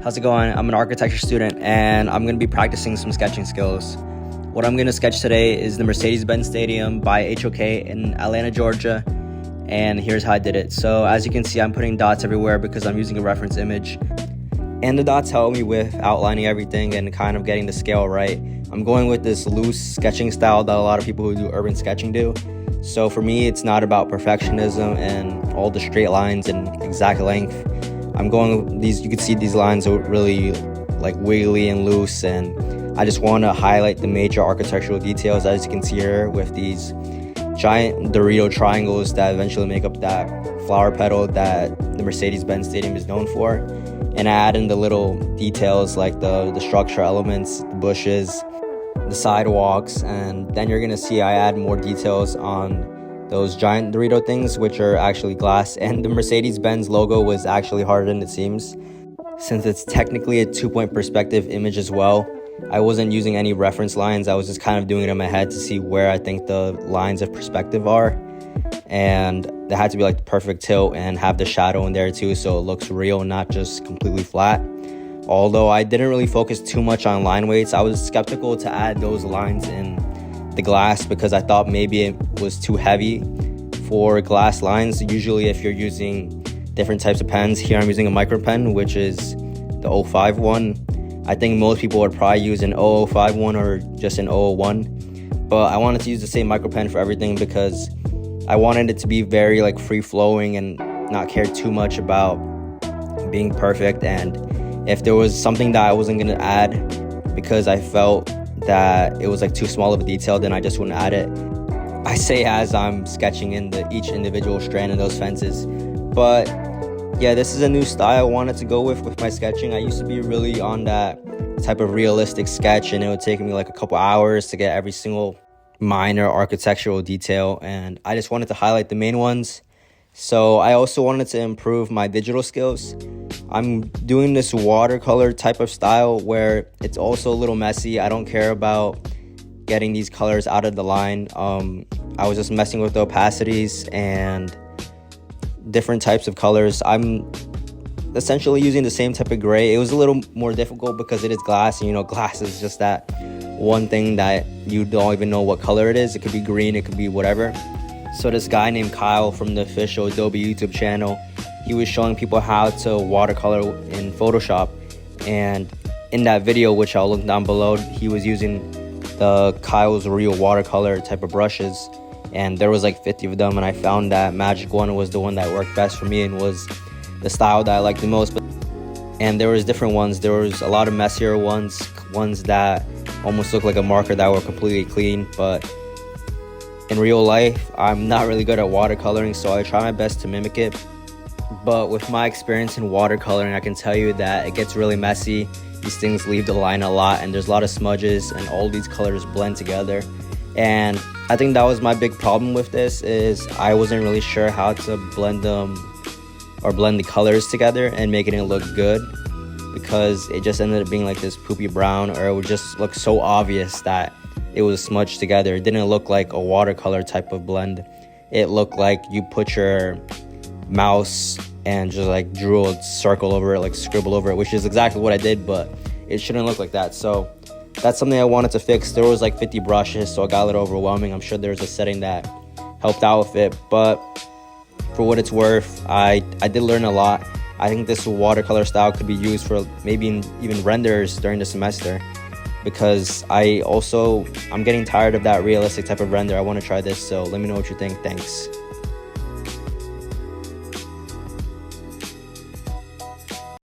How's it going? I'm an architecture student and I'm going to be practicing some sketching skills. What I'm going to sketch today is the Mercedes-Benz Stadium by HOK in Atlanta, Georgia. And here's how I did it. So as you can see, I'm putting dots everywhere because I'm using a reference image. And the dots help me with outlining everything and kind of getting the scale right. I'm going with this loose sketching style that a lot of people who do urban sketching do. So for me, it's not about perfectionism and all the straight lines and exact length. I'm going with these, you can see these lines are really like wiggly and loose, and I just want to highlight the major architectural details, as you can see here, with these giant Dorito triangles that eventually make up that flower petal that the Mercedes-Benz Stadium is known for. And I add in the little details like the structural elements, the bushes, the sidewalks, and then you're gonna see I add more details on those giant Dorito things, which are actually glass. And the Mercedes-Benz logo was actually harder than it seems, since it's technically a 2-point perspective image as well. I wasn't using any reference lines. I was just kind of doing it in my head to see where I think the lines of perspective are. And they had to be like the perfect tilt and have the shadow in there too, so it looks real, not just completely flat. Although I didn't really focus too much on line weights, I was skeptical to add those lines in the glass because I thought maybe it was too heavy for glass lines. Usually if you're using different types of pens, here I'm using a micro pen, which is the 05 one. I think most people would probably use an 0051 one or just an 001. But I wanted to use the same micro pen for everything because I wanted it to be very like free-flowing and not care too much about being perfect. And if there was something that I wasn't going to add because I felt that it was like too small of a detail, then I just wouldn't add it. I say as I'm sketching in each individual strand of those fences. But yeah, this is a new style I wanted to go with my sketching. I used to be really on that type of realistic sketch, and it would take me like a couple hours to get every single minor architectural detail, and I just wanted to highlight the main ones. So I also wanted to improve my digital skills. I'm doing this watercolor type of style where it's also a little messy. I don't care about getting these colors out of the line. I was just messing with the opacities and different types of colors. I'm essentially using the same type of gray. It was a little more difficult because it is glass, and you know, glass is just that one thing that you don't even know what color it is. It could be green, it could be whatever. So this guy named Kyle from the official Adobe YouTube channel, he was showing people how to watercolor in Photoshop, and in that video, which I'll link down below, he was using the Kyle's Real watercolor type of brushes, and there was like 50 of them, and I found that magic one was the one that worked best for me and was the style that I liked the most. And there was different ones. There was a lot of messier ones that almost looked like a marker that were completely clean. But in real life, I'm not really good at watercoloring, so I try my best to mimic it. But with my experience in watercoloring, I can tell you that it gets really messy. These things leave the line a lot, and there's a lot of smudges, and all these colors blend together. And I think that was my big problem with this, is I wasn't really sure how to blend them or blend the colors together and making it look good, because it just ended up being like this poopy brown, or it would just look so obvious that it was smudged together. It didn't look like a watercolor type of blend. It looked like you put your mouse and just like drew a circle over it, like scribble over it, which is exactly what I did, but it shouldn't look like that. So that's something I wanted to fix. There was like 50 brushes, so it got a little overwhelming. I'm sure there's a setting that helped out with it, but for what it's worth, I did learn a lot. I think this watercolor style could be used for maybe even renders during the semester, because I'm getting tired of that realistic type of render. I want to try this, so let me know what you think. Thanks.